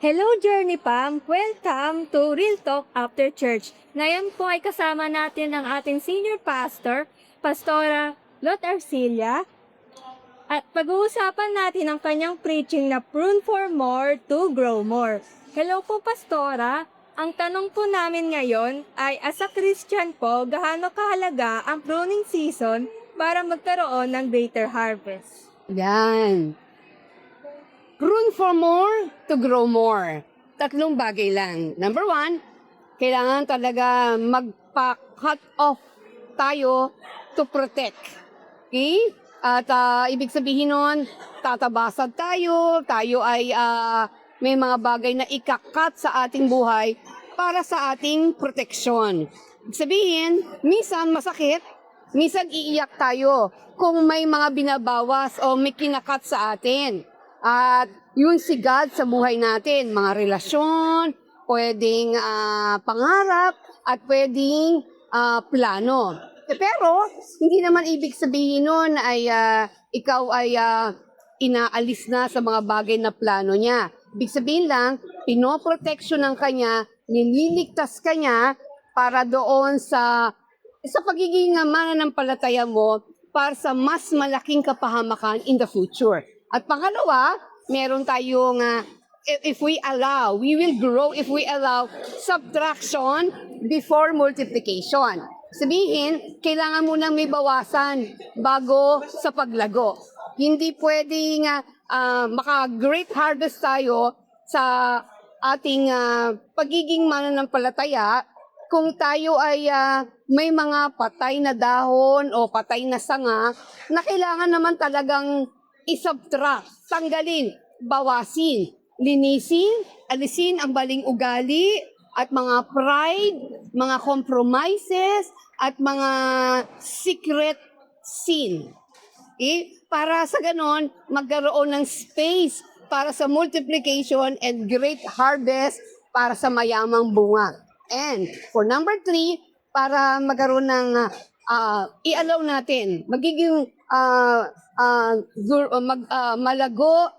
Hello Journey Pam! Welcome to Real Talk After Church. Ngayon po ay kasama natin ang ating senior pastor, Pastora Lot Arcilia. At pag-uusapan natin ang kanyang preaching na Prune for More to Grow More. Hello po Pastora! Ang tanong po namin ngayon ay as a Christian po, gaano kahalaga ang pruning season para magkaroon ng greater harvest? Yan. Prune for more to grow more. Tatlong bagay lang. Number one, kailangan talaga magpa-cut off tayo to protect. Okay? At ibig sabihin nun, tatabasag tayo ay may mga bagay na ikakat sa ating buhay para sa ating proteksyon. Ibig sabihin, minsan masakit, minsan iiyak tayo kung may mga binabawas o may kinakat sa atin. At yun si God sa buhay natin, mga relasyon, pwedeng pangarap, at pwedeng plano. Pero, hindi naman ibig sabihin nun ay ikaw ay inaalis na sa mga bagay na plano niya. Ibig sabihin lang, pinoproteksyonan ka niya, nililigtas ka niya para doon sa pagiging mananampalataya mo para sa mas malaking kapahamakan in the future. At pangalawa, meron tayong, if we allow, we will grow if we allow subtraction before multiplication. Sabihin, kailangan mo nang may bawasan bago sa paglago. Hindi pwedeng maka-great harvest tayo sa ating pagiging mananampalataya kung tayo ay may mga patay na dahon o patay na sanga na kailangan naman talagang isubtract, tanggalin, bawasin, linisin, alisin ang baling ugali at mga pride, mga compromises at mga secret sin. Okay? Para sa ganon, magkaroon ng space para sa multiplication and great harvest para sa mayamang bunga. And for number 3, para magkaroon ng i-allow natin, magiging malago,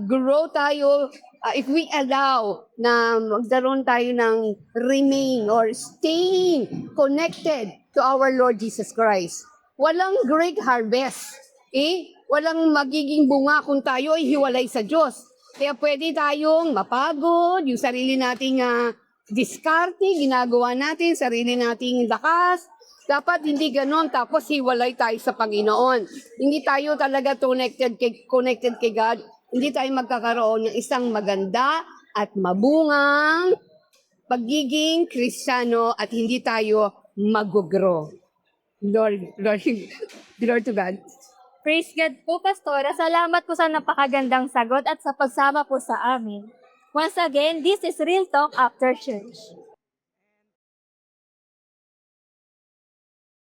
grow tayo, if we allow na magkaroon tayo ng remain or staying connected to our Lord Jesus Christ. Walang great harvest. Walang magiging bunga kung tayo ay hiwalay sa Diyos. Kaya pwede tayong mapagod, yung sarili nating diskarte, ginagawa natin, sarili nating lakas. Dapat hindi ganon, tapos hiwalay tayo sa Panginoon. Hindi tayo talaga connected kay God. Hindi tayo magkakaroon ng isang maganda at mabungang pagiging Kristiyano at hindi tayo mag-grow. Glory to God. Praise God po, Pastora. Salamat po sa napakagandang sagot at sa pagsama po sa amin. Once again, this is Real Talk After Church.